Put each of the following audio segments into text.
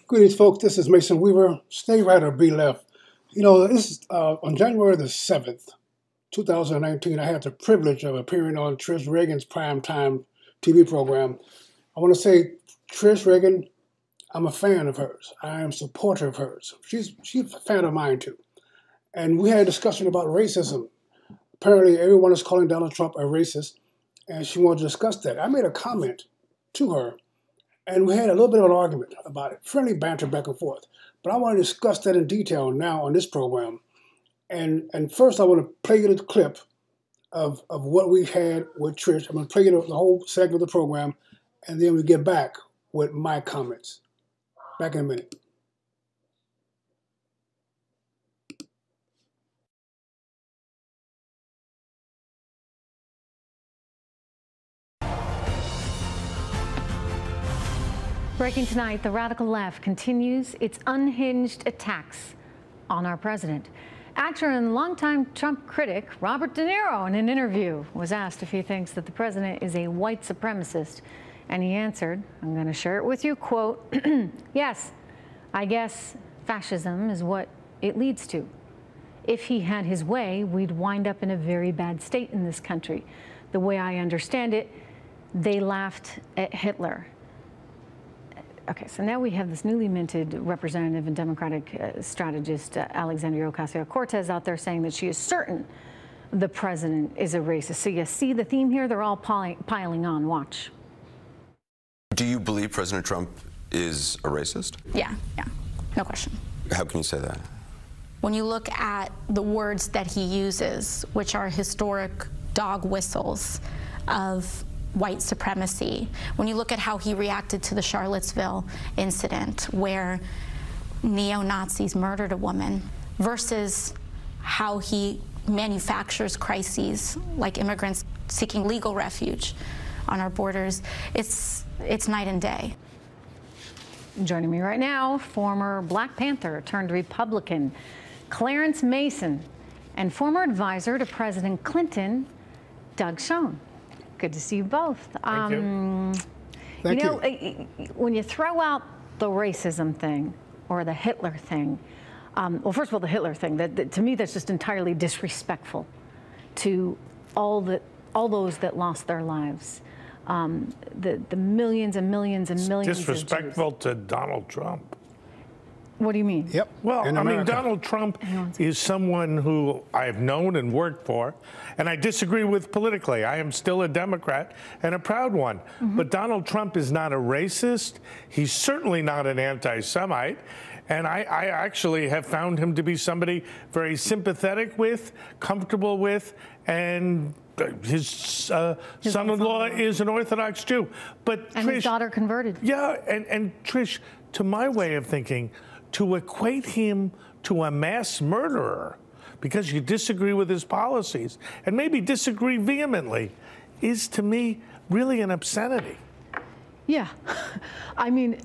Greetings, folks. This is Mason Weaver. Stay right or be left. You know, this on January the 7th, 2019, I had the privilege of appearing on Trish Regan's Prime Time TV program. I want to say, Trish Regan, I'm a fan of hers. I am a supporter of hers. She's a fan of mine, too. And we had a discussion about racism. Apparently, everyone is calling Donald Trump a racist, and she wanted to discuss that. I made a comment to her, and we had a little bit of an argument about it, friendly banter back and forth. But I want to discuss that in detail now on this program. And first, I want to play you the clip of what we had with Trish. I'm going to play you the whole segment of the program, and then we get back with my comments. Back in a minute. Breaking tonight, the radical left continues its unhinged attacks on our president. Actor and longtime Trump critic Robert De Niro, in an interview, was asked if he thinks that the president is a white supremacist. And he answered, I'm going to share it with you, quote, yes, I guess fascism is what it leads to. If he had his way, we'd wind up in a very bad state in this country. The way I understand it, they laughed at Hitler. Okay, so now we have this newly minted representative and Democratic strategist, Alexandria Ocasio-Cortez, out there saying that she is certain the president is a racist. So you see the theme here? They're all piling on. Watch. Do you believe President Trump is a racist? Yeah, no question. How can you say that? When you look at the words that he uses, which are historic dog whistles of white supremacy, when you look at how he reacted to the Charlottesville incident where neo-Nazis murdered a woman versus how he manufactures crises like immigrants seeking legal refuge on our borders, it's night and day. Joining me right now, former Black Panther turned Republican Clarence Mason and former advisor to President Clinton, Doug Schoen. Good to see you both. Thank you. Thank you. When you throw out the racism thing or the Hitler thing, well, first of all, the Hitler thing, to me, that's just entirely disrespectful to all those that lost their lives. The millions and millions and millions disrespectful to Donald Trump. What do you mean? Yep. Well, I mean, Donald Trump is someone who I've known and worked for, and I disagree with politically. I am still a Democrat and a proud one. But Donald Trump is not a racist. He's certainly not an anti-Semite. And I actually have found him to be somebody very sympathetic with, comfortable with, and his son-in-law is an Orthodox Jew. And his daughter converted. Yeah, and Trish, to my way of thinking, to equate him to a mass murderer because you disagree with his policies and maybe disagree vehemently is, to me, really an obscenity. Yeah. I mean,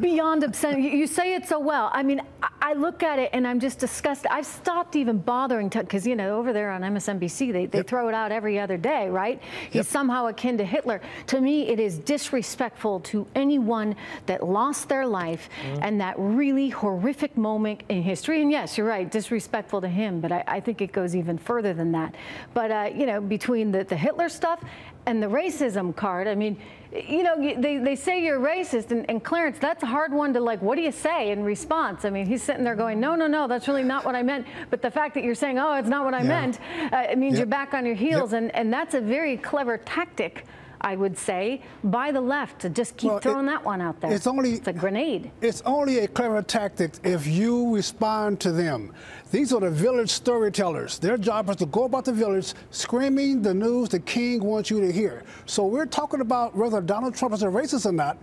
beyond obscenity. You say it so well. I mean, I look at it and I'm just disgusted. I've stopped even bothering to, because, you know, over there on MSNBC, they throw it out every other day, right? He's somehow akin to Hitler. To me, it is disrespectful to anyone that lost their life and that really horrific moment in history. And yes, you're right, disrespectful to him, but I think it goes even further than that. But, you know, between the Hitler stuff and the racism card, I mean, you know, they say you're racist, and Clarence, that's a hard one to, like, what do you say in response? I mean, he's sitting there going, no, that's really not what I meant. But the fact that you're saying, oh, it's not what I meant, it means you're back on your heels. And that's a very clever tactic, I would say, by the left to just keep throwing that one out there. It's a grenade. It's only a clever tactic if you respond to them. These are the village storytellers. Their job is to go about the village screaming the news the king wants you to hear. So we're talking about whether Donald Trump is a racist or not.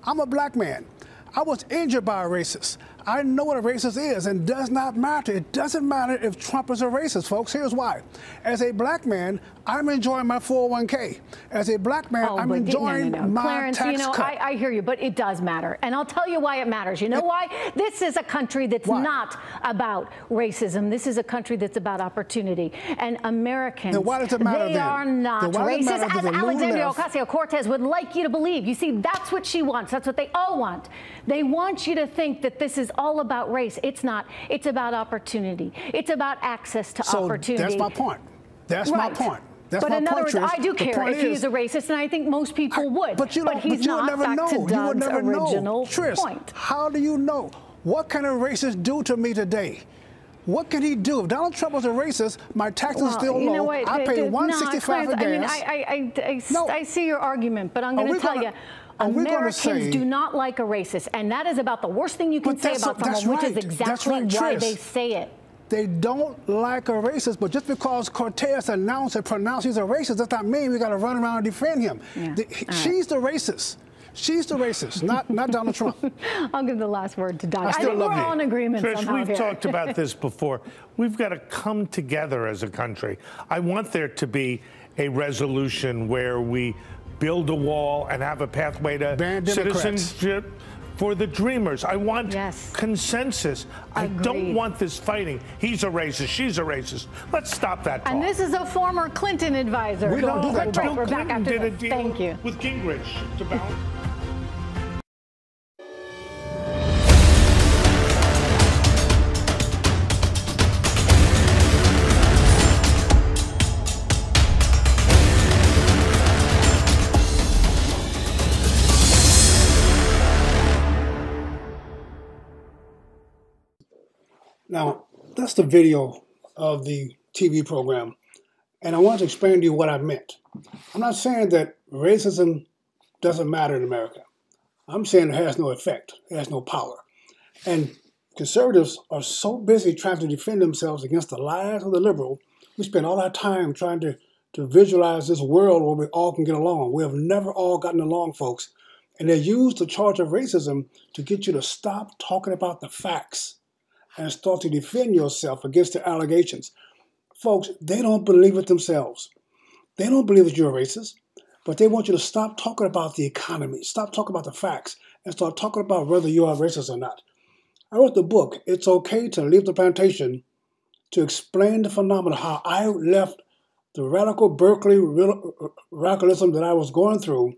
I'm a black man. I was injured by a racist. I know what a racist is, and does not matter. It doesn't matter if Trump is a racist, folks. Here's why. As a black man, I'm enjoying my 401k. As a black man, I'm enjoying my Clarence, tax cut. I hear you, but it does matter. And I'll tell you why it matters. You know why? This is a country that's not about racism. This is a country that's about opportunity. And Americans, then why does it matter they then? are not racist, as Alexandria Ocasio-Cortez would like you to believe. You see, that's what she wants. That's what they all want. They want you to think that this is all about race. It's not. It's about opportunity. It's about access to opportunity. That's my point. That's my point. That's but my in other point, words, Trish. I do care if he's a racist, and I think most people would. But he's not. Never back know. to Doug's you would never original know. Trish, point. How do you know? What can a racist do to me today? What can he do? If Donald Trump was a racist, my taxes are still low. You know what? I pay $1.65 a gas. I see your argument, but I'm going to tell you, Americans do not like a racist, and that is about the worst thing you can say about someone, which is exactly why they say it. They don't like a racist, but just because Cortez announced and pronounced he's a racist, does not mean we got to run around and defend him. Yeah. She's the racist. She's the racist, not Donald Trump. I'll give the last word to Doug. I think we're all in agreement Trish, somehow we've talked about this before. We've got to come together as a country. I want there to be a resolution where we build a wall and have a pathway to citizenship for the dreamers. I want consensus. I don't want this fighting. He's a racist. She's a racist. Let's stop that talk. And this is a former Clinton advisor. We don't do that talk. We're back after did a this. deal Thank you. with Gingrich to balance. Now, that's the video of the TV program, and I want to explain to you what I meant. I'm not saying that racism doesn't matter in America. I'm saying it has no effect. It has no power. And conservatives are so busy trying to defend themselves against the lies of the liberal, we spend all our time trying to visualize this world where we all can get along. We have never all gotten along, folks. And they use the charge of racism to get you to stop talking about the facts and start to defend yourself against the allegations. Folks, they don't believe it themselves. They don't believe that you're a racist, but they want you to stop talking about the economy, stop talking about the facts, and start talking about whether you are racist or not. I wrote the book, It's Okay to Leave the Plantation, to explain the phenomenon, how I left the radical Berkeley radicalism that I was going through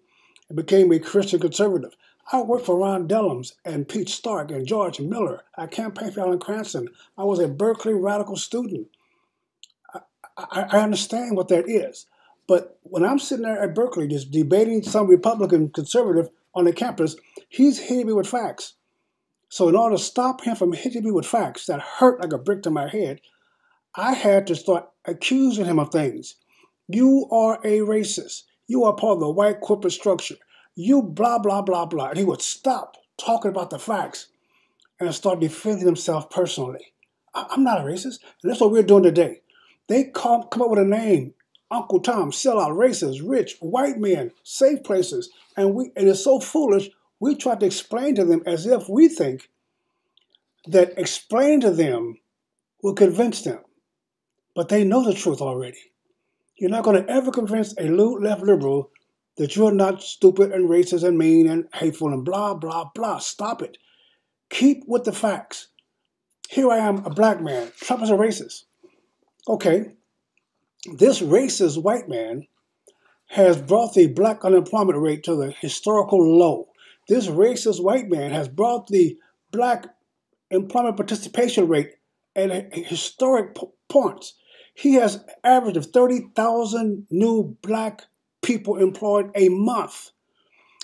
and became a Christian conservative. I worked for Ron Dellums and Pete Stark and George Miller. I campaigned for Alan Cranston. I was a Berkeley radical student. I understand what that is. But when I'm sitting there at Berkeley just debating some Republican conservative on the campus, he's hitting me with facts. So in order to stop him from hitting me with facts that hurt like a brick to my head, I had to start accusing him of things. You are a racist. You are part of the white corporate structure. You blah, blah, blah, blah. And he would stop talking about the facts and start defending himself personally. I'm not a racist. And that's what we're doing today. They come up with a name, Uncle Tom, sellout, racist, rich, white men, safe places. And it's so foolish, we try to explain to them as if we think that explaining to them will convince them. But they know the truth already. You're not going to ever convince a left liberal that you're not stupid and racist and mean and hateful and blah, blah, blah. Stop it. Keep with the facts. Here I am, a black man. Trump is a racist. Okay, this racist white man has brought the black unemployment rate to the historical low. This racist white man has brought the black employment participation rate at a historic points. He has averaged of 30,000 new black people employed a month.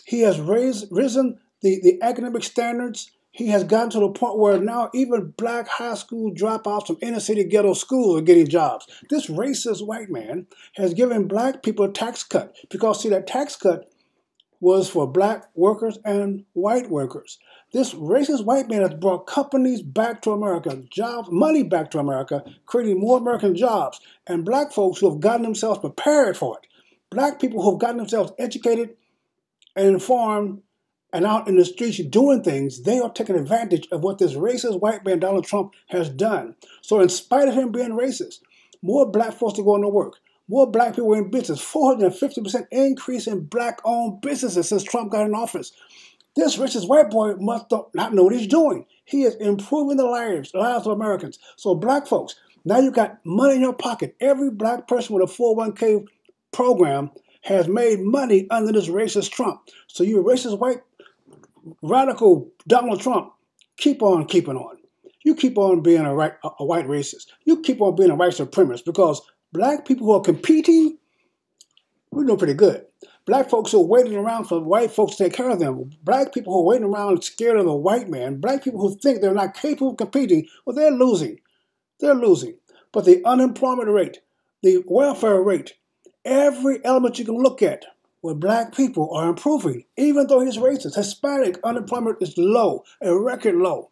He has risen the academic standards. He has gotten to the point where now even black high school dropouts from inner city ghetto schools are getting jobs. This racist white man has given black people a tax cut because, see, that tax cut was for black workers and white workers. This racist white man has brought companies back to America, jobs, money back to America, creating more American jobs, and black folks who have gotten themselves prepared for it. Black people who have gotten themselves educated and informed and out in the streets doing things, they are taking advantage of what this racist white man, Donald Trump, has done. So in spite of him being racist, more black folks are going to work. More black people in business. 450% increase in black-owned businesses since Trump got in office. This racist white boy must not know what he's doing. He is improving the lives of Americans. So black folks, now you got money in your pocket. Every black person with a 401k program has made money under this racist Trump. So you racist white radical Donald Trump, keep on keeping on. You keep on being a white racist. You keep on being a white supremacist because black people who are competing, we're doing pretty good. Black folks who are waiting around for white folks to take care of them. Black people who are waiting around scared of the white man. Black people who think they're not capable of competing, well, they're losing. They're losing. But the unemployment rate, the welfare rate, every element you can look at where black people are improving, even though he's racist. Hispanic unemployment is low, a record low.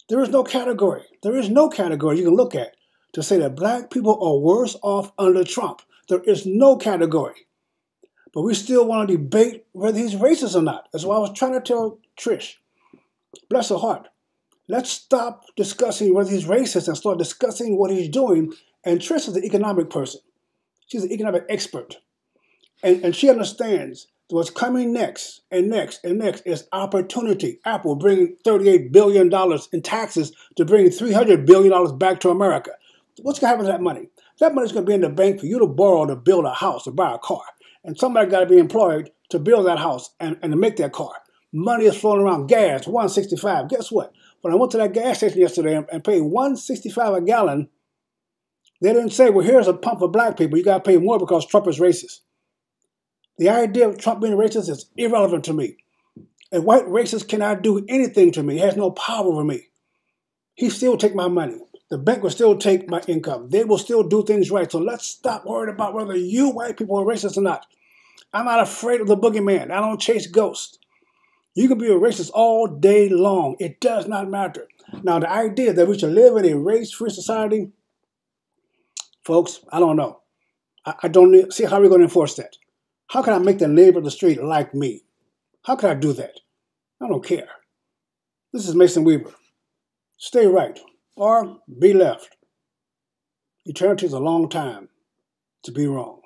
There is no category. There is no category you can look at to say that black people are worse off under Trump. There is no category. But we still want to debate whether he's racist or not. That's why I was trying to tell Trish, bless her heart, let's stop discussing whether he's racist and start discussing what he's doing. And Trish is an economic person. She's an economic expert. And she understands what's coming next and next and next is opportunity. Apple bringing $38 billion in taxes to bring $300 billion back to America. What's going to happen to that money? That money's going to be in the bank for you to borrow to build a house, to buy a car. And somebody got to be employed to build that house and to make that car. Money is flowing around. Gas, $1.65. Guess what? When I went to that gas station yesterday and paid $1.65 a gallon, they didn't say, well, here's a pump for black people. You got to pay more because Trump is racist. The idea of Trump being racist is irrelevant to me. A white racist cannot do anything to me. He has no power over me. He still take my money. The bank will still take my income. They will still do things right. So let's stop worrying about whether you white people are racist or not. I'm not afraid of the boogeyman. I don't chase ghosts. You can be a racist all day long. It does not matter. Now, the idea that we should live in a race-free society, folks, I don't know. I don't see how we're going to enforce that. How can I make the neighbor of the street like me? How can I do that? I don't care. This is Mason Weaver. Stay right or be left. Eternity is a long time to be wrong.